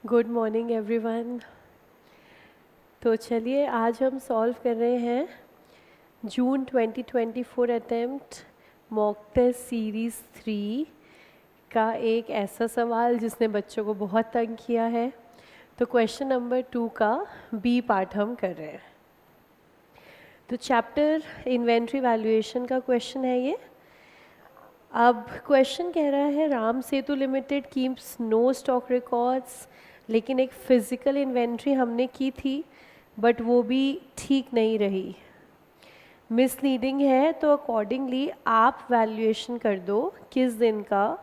Good morning everyone. तो चलिए आज हम सॉल्व कर रहे हैं जून 2024 अटेम्प्ट मॉक टेस्ट सीरीज़ 3 का एक ऐसा सवाल जिसने बच्चों को बहुत तंग किया है। तो क्वेश्चन नंबर 2 का बी पार्ट हम कर रहे हैं। तो चैप्टर इन्वेंट्री वैल्यूएशन का क्वेश्चन है ये। अब क्वेश्चन कह रहा है Ram Setu limited keeps no stock records, लेकिन एक फ़िज़िकल इन्वेंट्री हमने की थी बट वो भी ठीक नहीं रही, मिसलीडिंग है। तो अकॉर्डिंगली आप वैल्यूएशन कर दो किस दिन का,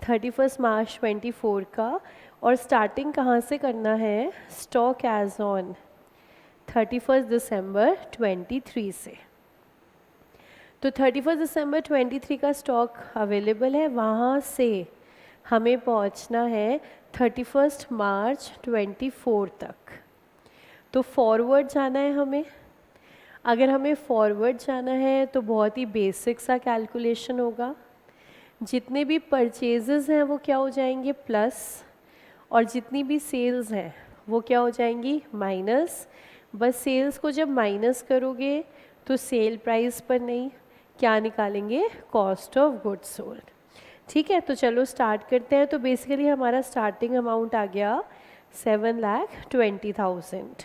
31 मार्च 24 का, और स्टार्टिंग कहाँ से करना है, स्टॉक एज ऑन 31 दिसंबर 23 से। तो 31 दिसंबर 23 का स्टॉक अवेलेबल है, वहाँ से हमें पहुँचना है 31 मार्च 24 तक। तो फॉरवर्ड जाना है हमें। अगर हमें फॉरवर्ड जाना है तो बहुत ही बेसिक सा कैलकुलेशन होगा। जितने भी परचेजेस हैं वो क्या हो जाएंगे प्लस, और जितनी भी सेल्स हैं वो क्या हो जाएंगी माइनस। बस सेल्स को जब माइनस करोगे तो सेल प्राइस पर नहीं, क्या निकालेंगे, कॉस्ट ऑफ गुड्स सोल्ड। ठीक है, तो चलो स्टार्ट करते हैं। तो बेसिकली हमारा स्टार्टिंग अमाउंट आ गया 7,20,000।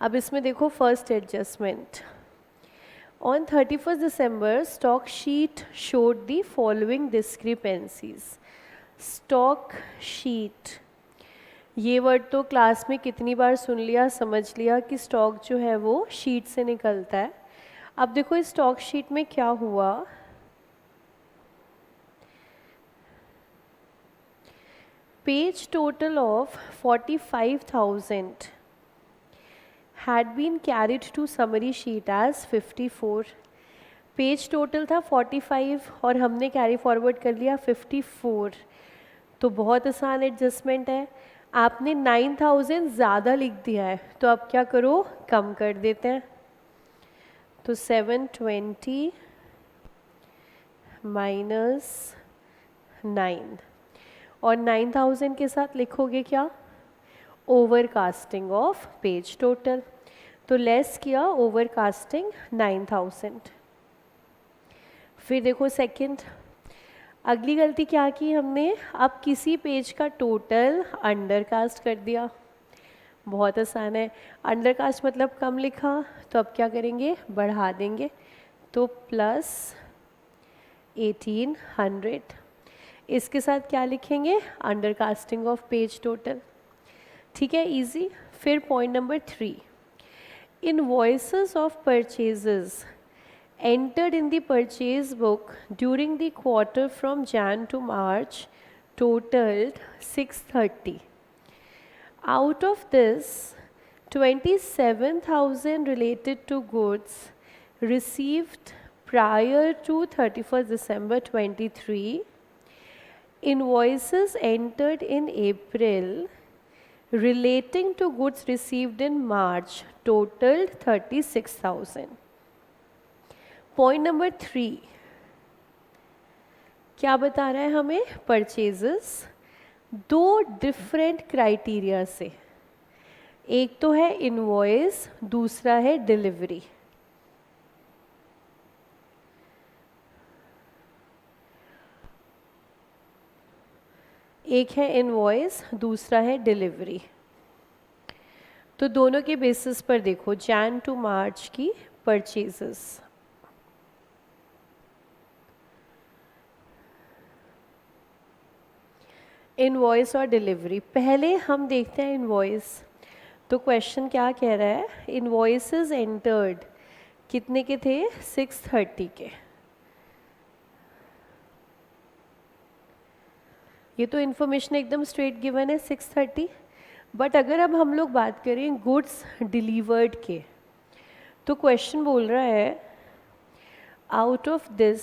अब इसमें देखो first adjustment, on 31 December stock sheet showed the following discrepancies. Stock sheet, ये वर्ड तो क्लास में कितनी बार सुन लिया, समझ लिया कि स्टॉक जो है वो शीट से निकलता है। अब देखो इस स्टॉक शीट में क्या हुआ, page total of 45,000 had been carried to summary sheet as 54। Page total था 45 और हमने कैरी फॉरवर्ड कर लिया 54। तो बहुत आसान एडजस्टमेंट है, आपने 9,000 ज़्यादा लिख दिया है तो अब क्या करो, कम कर देते हैं। तो 720 माइनस 9, और 9,000 के साथ लिखोगे क्या, ओवरकास्टिंग ऑफ पेज टोटल। तो लेस किया ओवरकास्टिंग 9,000। फिर देखो सेकंड, अगली गलती क्या की हमने, अब किसी पेज का टोटल अंडरकास्ट कर दिया। बहुत आसान है, अंडरकास्ट मतलब कम लिखा, तो अब क्या करेंगे, बढ़ा देंगे। तो प्लस 1800, इसके साथ क्या लिखेंगे, अंडरकास्टिंग ऑफ पेज टोटल। ठीक है, इजी। फिर point number 3, invoices of purchases entered in the purchase book during the quarter from Jan to March totaled 630. Out of this, 27,000 related to goods received prior to 31st December 23. Invoices entered in April relating to goods received in March totaled 36,000. Point number 3 क्या बता रहा है हमें, purchases दो different criteria से, एक तो है इनवॉइस, दूसरा है डिलीवरी। एक है इनवॉइस, दूसरा है डिलीवरी। तो दोनों के बेसिस पर देखो, जैन टू मार्च की परचेजेस, इनवॉइस और डिलीवरी। पहले हम देखते हैं इनवॉइस। तो क्वेश्चन क्या कह रहा है, इनवॉइसेस एंटर्ड कितने के थे, 630 के। ये तो इन्फॉर्मेशन एकदम स्ट्रेट गिवन है 630, बट अगर अब हम लोग बात करें गुड्स डिलीवर्ड के, तो क्वेश्चन बोल रहा है आउट ऑफ दिस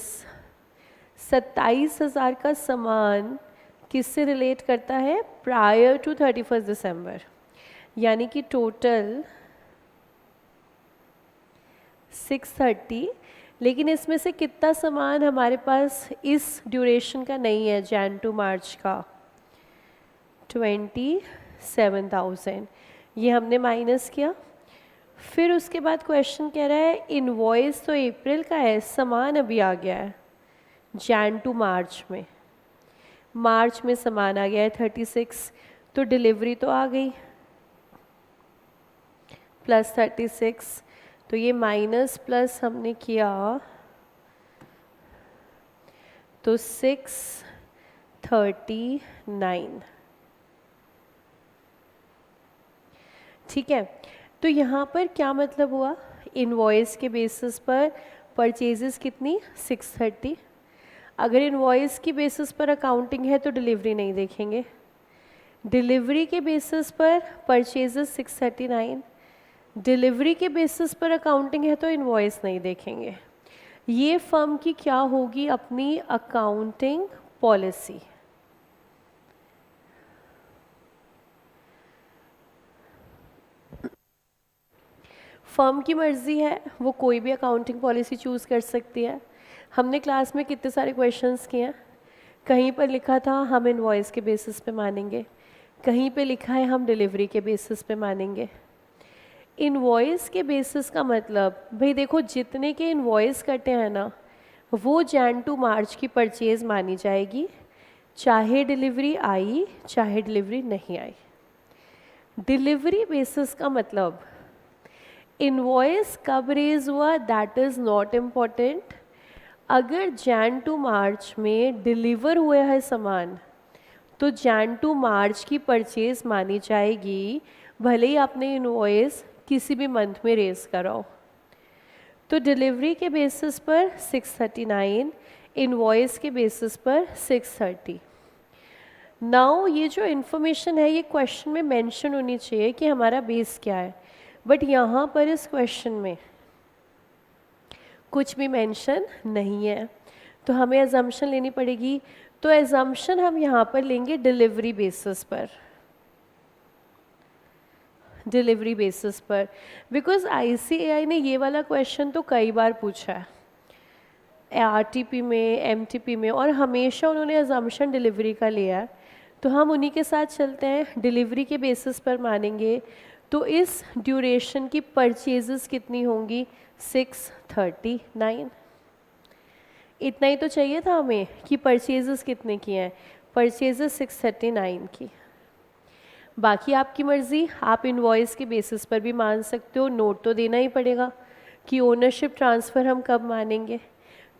27,000 का सामान किससे रिलेट करता है, प्रायर टू 31 दिसंबर, यानी कि टोटल 630, लेकिन इसमें से कितना सामान हमारे पास इस ड्यूरेशन का नहीं है, जैन टू मार्च का? 27,000, ये हमने माइनस किया। फिर उसके बाद क्वेश्चन कह रहा है इनवॉइस तो अप्रैल का है, सामान अभी आ गया है जैन टू मार्च में, मार्च में सामान आ गया है 36, तो डिलीवरी तो आ गई प्लस 36, तो ये माइनस प्लस हमने किया तो 639। ठीक है, तो यहाँ पर क्या मतलब हुआ, इनवॉइस के बेसिस पर परचेजेस कितनी 630। अगर इनवॉइस की बेसिस पर अकाउंटिंग है तो डिलीवरी नहीं देखेंगे, डिलीवरी के बेसिस पर परचेजेस 639, डिलीवरी के बेसिस पर अकाउंटिंग है तो इनवॉइस नहीं देखेंगे। ये फर्म की क्या होगी अपनी अकाउंटिंग पॉलिसी। फर्म की मर्ज़ी है, वो कोई भी अकाउंटिंग पॉलिसी चूज़ कर सकती है। हमने क्लास में कितने सारे क्वेश्चंस किए हैं, कहीं पर लिखा था हम इनवॉइस के बेसिस पे मानेंगे, कहीं पे लिखा है हम डिलीवरी के बेसिस पे मानेंगे। इनवॉइस के बेसिस का मतलब भाई देखो, जितने के इनवॉइस कटे हैं ना, वो जैन टू मार्च की परचेज़ मानी जाएगी, चाहे डिलीवरी आई चाहे डिलीवरी नहीं आई। डिलीवरी बेसिस का मतलब इनवॉइस कब रेज हुआ दैट इज़ नॉट इम्पॉर्टेंट। अगर जैन टू मार्च में डिलीवर हुआ है सामान तो जैन टू मार्च की परचेज मानी जाएगी, भले ही आपने इनवॉइस किसी भी मंथ में रेज कराओ। तो डिलीवरी के बेसिस पर 639, इनवॉइस के बेसिस पर 630। नाउ ये जो इन्फॉर्मेशन है ये क्वेश्चन में मेंशन होनी चाहिए कि हमारा बेस क्या है, बट यहाँ पर इस क्वेश्चन में कुछ भी मेंशन नहीं है, तो हमें अजम्पशन लेनी पड़ेगी। तो अजम्पशन हम यहाँ पर लेंगे डिलीवरी बेसिस पर, डिलीवरी बेसिस पर, बिकॉज आईसीएआई ने ये वाला क्वेश्चन तो कई बार पूछा है आरटीपी में, एमटीपी में, और हमेशा उन्होंने अजम्पशन डिलीवरी का लिया है, तो हम उन्हीं के साथ चलते हैं। डिलीवरी के बेसिस पर मानेंगे तो इस ड्यूरेशन की परचेजेस कितनी होंगी 639। इतना ही तो चाहिए था हमें कि परचेजेस कितने की हैं, परचेजेस 639 की। बाकी आपकी मर्ज़ी, आप इनवॉइस के बेसिस पर भी मान सकते हो, नोट तो देना ही पड़ेगा कि ओनरशिप ट्रांसफ़र हम कब मानेंगे।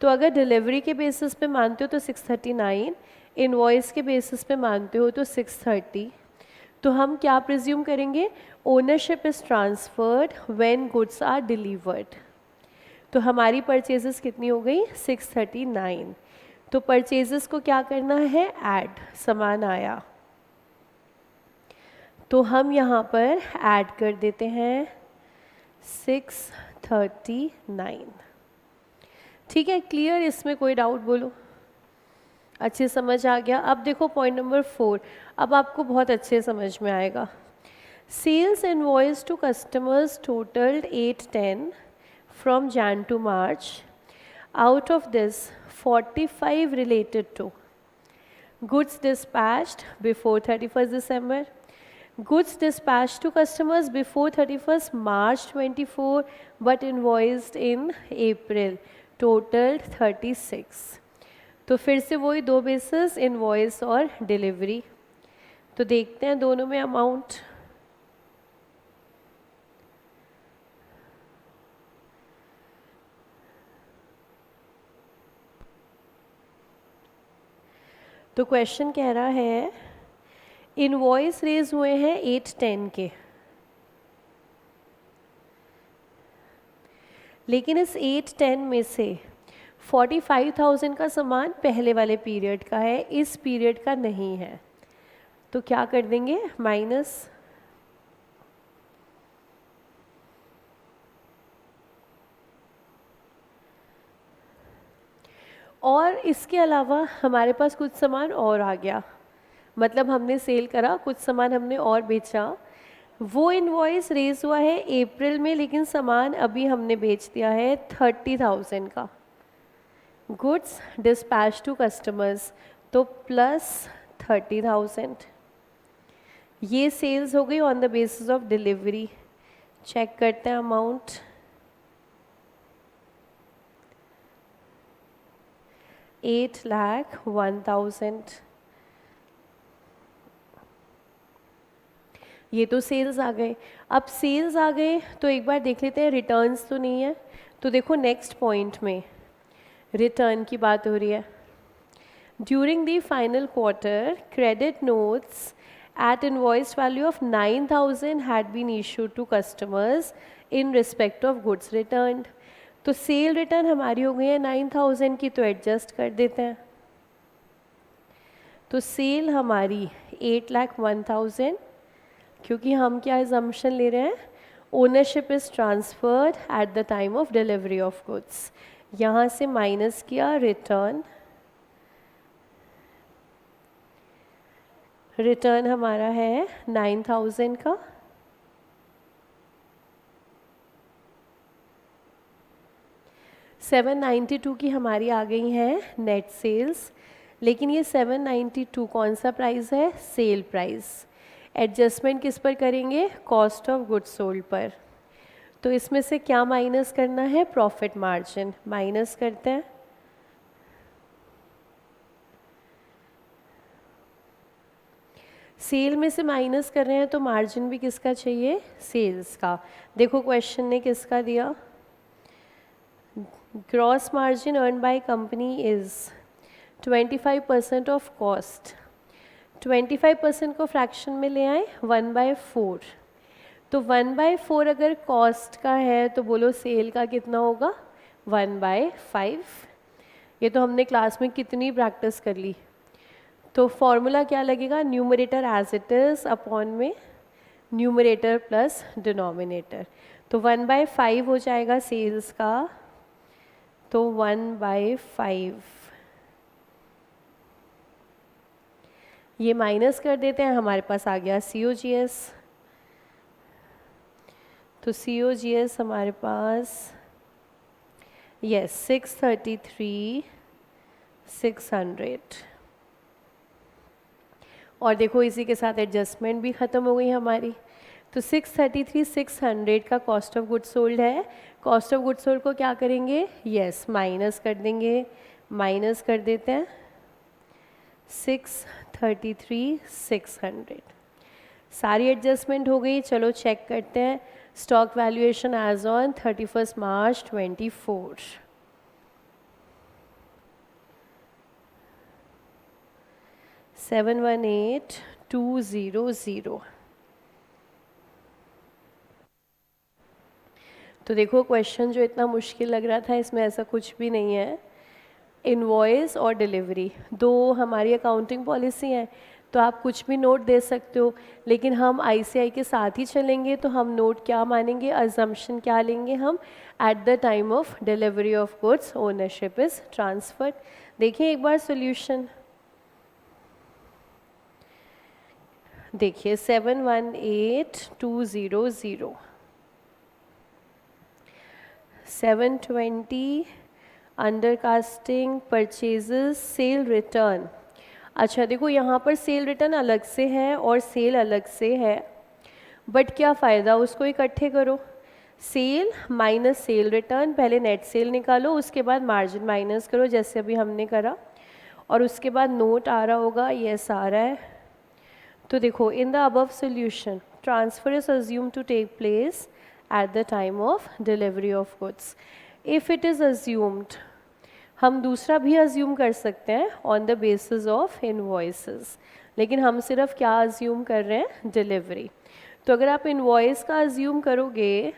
तो अगर डिलीवरी के बेसिस पे मानते हो तो 639, इनवॉइस के बेसिस पे मानते हो तो 630। तो हम क्या प्रिज्यूम करेंगे, ownership is transferred when goods are delivered. तो हमारी परचेजेस कितनी हो गई 639। तो परचेजेस को क्या करना है, ऐड, सामान आया तो हम यहाँ पर ऐड कर देते हैं 639। ठीक है, क्लियर, इसमें कोई डाउट बोलो, अच्छे समझ आ गया। अब देखो पॉइंट नंबर 4, अब आपको बहुत अच्छे समझ में आएगा। Sales invoice to customers totalled 810 from Jan to March. Out of this, 45 related to goods dispatched before 31st December, goods dispatched to customers before 31st March 24 but invoiced in April, totaled 36। तो फिर से वही दो basis, invoice और delivery. तो देखते हैं दोनों में अमाउंट। तो क्वेश्चन कह रहा है इनवॉइस रेज हुए हैं 810 के, लेकिन इस 810 में से 45,000 का सामान पहले वाले पीरियड का है, इस पीरियड का नहीं है। तो क्या कर देंगे, माइनस। और इसके अलावा हमारे पास कुछ सामान और आ गया, मतलब हमने सेल करा, कुछ सामान हमने और बेचा, वो इनवॉइस रेज हुआ है अप्रैल में, लेकिन सामान अभी हमने बेच दिया है 30,000 का। गुड्स डिस्पैच टू कस्टमर्स, तो प्लस 30,000। ये सेल्स हो गई on the basis of delivery. Check करते हैं अमाउंट। $8,01,000। ये तो सेल्स आ गए। अब सेल्स आ गए तो एक बार देख लेते हैं रिटर्न्स तो नहीं है। तो देखो नेक्स्ट पॉइंट में रिटर्न की बात हो रही है। During the final quarter credit notes at invoice value of 9,000 had been issued to customers in respect of goods returned। तो सेल रिटर्न हमारी हो गई है 9,000 की, तो एडजस्ट कर देते हैं। तो सेल हमारी 8,01,000, क्योंकि हम क्या एजम्पशन ले रहे हैं, ownership is transferred eight the time of delivery of goods. यहाँ से माइनस किया रिटर्न। रिटर्न हमारा है 9,000 का। $792 की हमारी आ गई हैं नेट सेल्स, लेकिन ये 792 कौन सा प्राइस है, सेल प्राइस। एडजस्टमेंट किस पर करेंगे, कॉस्ट ऑफ गुड्स सोल्ड पर। तो इसमें से क्या माइनस करना है, प्रॉफिट मार्जिन माइनस करते हैं। सेल में से माइनस कर रहे हैं तो मार्जिन भी किसका चाहिए, सेल्स का। देखो क्वेश्चन ने किसका दिया, gross margin earn by company is 25% of cost. 25% को फ्रैक्शन में ले आए 1/4। तो 1/4 अगर कॉस्ट का है तो बोलो सेल का कितना होगा, 1/5। ये तो हमने क्लास में कितनी प्रैक्टिस कर ली। तो फॉर्मूला क्या लगेगा, numerator as it is upon में न्यूमरेटर प्लस डिनोमिनेटर। तो 1/5 हो जाएगा सेल्स का, तो 1/5 ये माइनस कर देते हैं, हमारे पास आ गया COGS। तो COGS हमारे पास यस 633,600। और देखो इसी के साथ एडजस्टमेंट भी ख़त्म हो गई हमारी। तो 633,600 का कॉस्ट ऑफ गुड्स सोल्ड है। कॉस्ट ऑफ गुड्स सोल्ड को क्या करेंगे, यस माइनस कर देंगे। माइनस कर देते हैं 633,600। सारी एडजस्टमेंट हो गई। चलो चेक करते हैं स्टॉक वैल्यूएशन एज ऑन 31 मार्च 24। $718,200। तो देखो क्वेश्चन जो इतना मुश्किल लग रहा था इसमें ऐसा कुछ भी नहीं है। इनवॉइस और डिलीवरी दो हमारी अकाउंटिंग पॉलिसी है, तो आप कुछ भी नोट दे सकते हो, लेकिन हम ICI के साथ ही चलेंगे। तो हम नोट क्या मानेंगे, अजम्पशन क्या लेंगे हम, eight the time of delivery of goods ownership is transferred. देखिए एक बार सोल्यूशन देखिए 718,200, 720 under casting purchases cell return. अच्छा देखो यहाँ पर सेल रिटर्न अलग से है और सेल अलग से है, बट क्या फ़ायदा, उसको इकट्ठे करो। सेल माइनस सेल रिटर्न, पहले नेट सेल निकालो, उसके बाद मार्जिन माइनस करो जैसे अभी हमने करा, और उसके बाद नोट आ रहा होगा, यस आ रहा है। तो देखो in the above solution transfer is assume to take place at the time of delivery of goods. If it is assumed, हम दूसरा भी अज्यूम कर सकते हैं on the basis of invoices, लेकिन हम सिर्फ क्या अज्यूम कर रहे हैं, डिलीवरी। तो अगर आप इनवॉइस का अज्यूम करोगे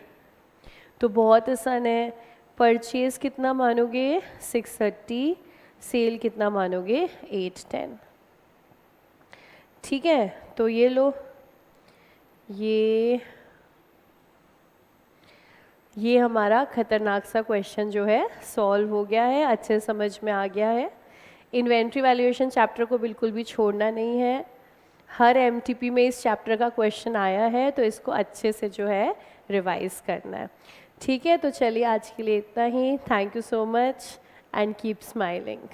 तो बहुत आसान है। परचेज कितना मानोगे, 630, सेल कितना मानोगे, 810। ठीक है, तो ये लो, ये हमारा खतरनाक सा क्वेश्चन जो है सॉल्व हो गया है, अच्छे समझ में आ गया है। इन्वेंट्री वैल्यूएशन चैप्टर को बिल्कुल भी छोड़ना नहीं है, हर एमटीपी में इस चैप्टर का क्वेश्चन आया है, तो इसको अच्छे से जो है रिवाइज करना है। ठीक है, तो चलिए आज के लिए इतना ही। Thank you so much and keep smiling.